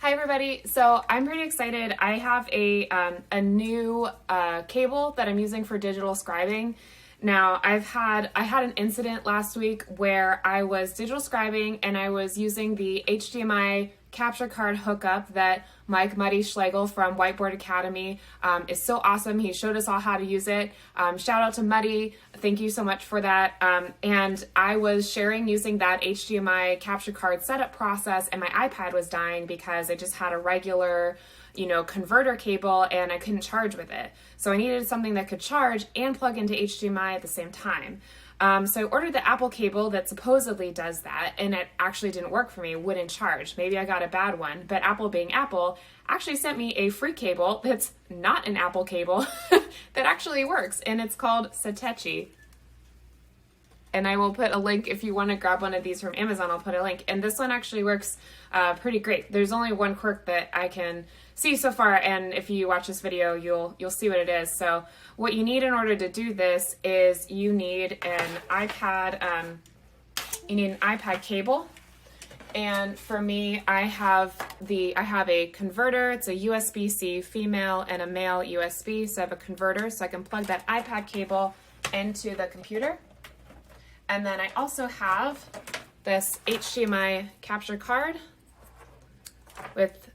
Hi everybody. So I'm pretty excited. I have a new cable that I'm using for digital scribing. Now I had an incident last week where I was digital scribing and I was using the HDMI capture card hookup that Mike Muddy Schlegel from Whiteboard Academy is so awesome. He showed us all how to use it. Shout out to Muddy. Thank you so much for that. And I was sharing using that HDMI capture card setup process, and my iPad was dying because I just had a regular, converter cable and I couldn't charge with it. So I needed something that could charge and plug into HDMI at the same time. So I ordered the Apple cable that supposedly does that, and it actually didn't work for me. It wouldn't charge. Maybe I got a bad one, but Apple being Apple actually sent me a free cable that's not an Apple cable that actually works, and it's called Satechi. And I will put a link if you want to grab one of these from Amazon. I'll put a link. And this one actually works pretty great. There's only one quirk that I can see so far, and if you watch this video, you'll see what it is. So what you need in order to do this is you need an iPad. You need an iPad cable. And for me, I have a converter. It's a USB-C female and a male USB. So I have a converter, so I can plug that iPad cable into the computer. And then I also have this HDMI capture card with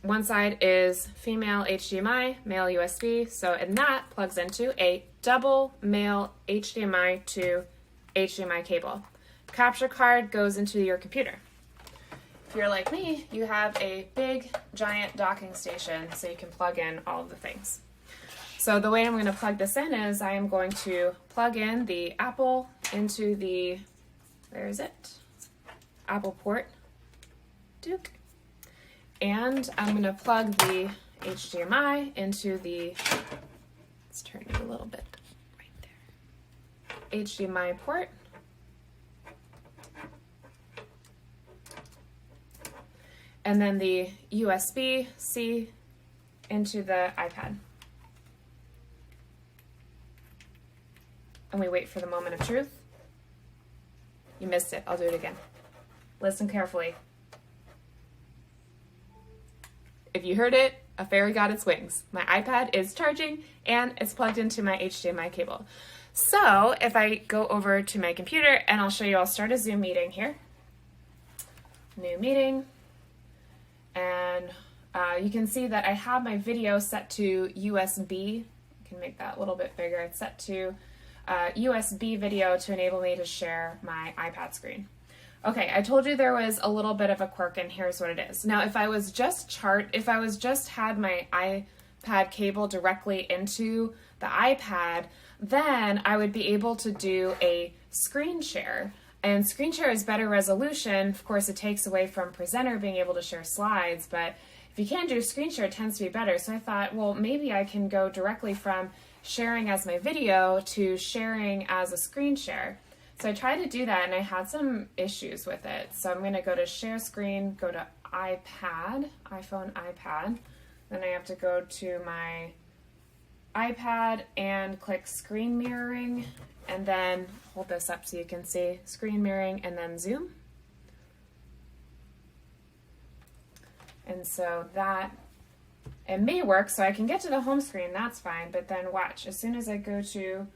one side is female HDMI, male USB. So, and that plugs into a double male HDMI to HDMI cable. Capture card goes into your computer. If you're like me, you have a big giant docking station so you can plug in all of the things. So the way I'm going to plug this in is I am going to plug in the Apple into the, where is it? Apple port. Duke. And I'm going to plug the HDMI into the, let's turn it a little bit right there. HDMI port. And then the USB-C into the iPad. And we wait for the moment of truth. You missed it. I'll do it again. Listen carefully. If you heard it, a fairy got its wings. My iPad is charging and it's plugged into my HDMI cable. So if I go over to my computer, and I'll show you, I'll start a Zoom meeting here. New meeting. And you can see that I have my video set to USB. I can make that a little bit bigger. It's set to USB video to enable me to share my iPad screen. Okay, I told you there was a little bit of a quirk, and here's what it is. Now, if I was just had my iPad cable directly into the iPad, then I would be able to do a screen share. And screen share is better resolution. Of course, it takes away from presenter being able to share slides, but if you can do screen share, it tends to be better. So I thought, well, maybe I can go directly from sharing as my video to sharing as a screen share. So I tried to do that and I had some issues with it. So I'm going to go to share screen, go to iPad, iPhone, iPad. Then I have to go to my iPad and click screen mirroring, and then hold this up so you can see screen mirroring, and then zoom. And so that, it may work, so I can get to the home screen, that's fine, but then watch, as soon as I go to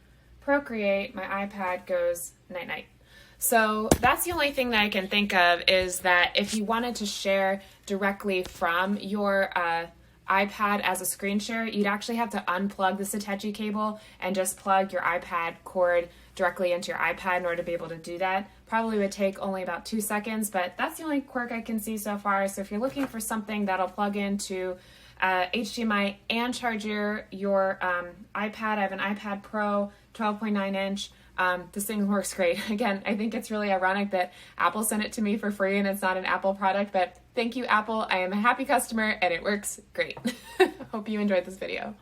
Procreate, my iPad goes night-night. So that's the only thing that I can think of, is that if you wanted to share directly from your iPad as a screen share, you'd actually have to unplug the Satechi cable and just plug your iPad cord directly into your iPad in order to be able to do that. Probably would take only about 2 seconds, but that's the only quirk I can see so far. So if you're looking for something that'll plug into HDMI and charge your iPad, I have an iPad Pro 12.9 inch. This thing works great. Again, I think it's really ironic that Apple sent it to me for free and it's not an Apple product, but thank you, Apple. I am a happy customer and it works great. Hope you enjoyed this video.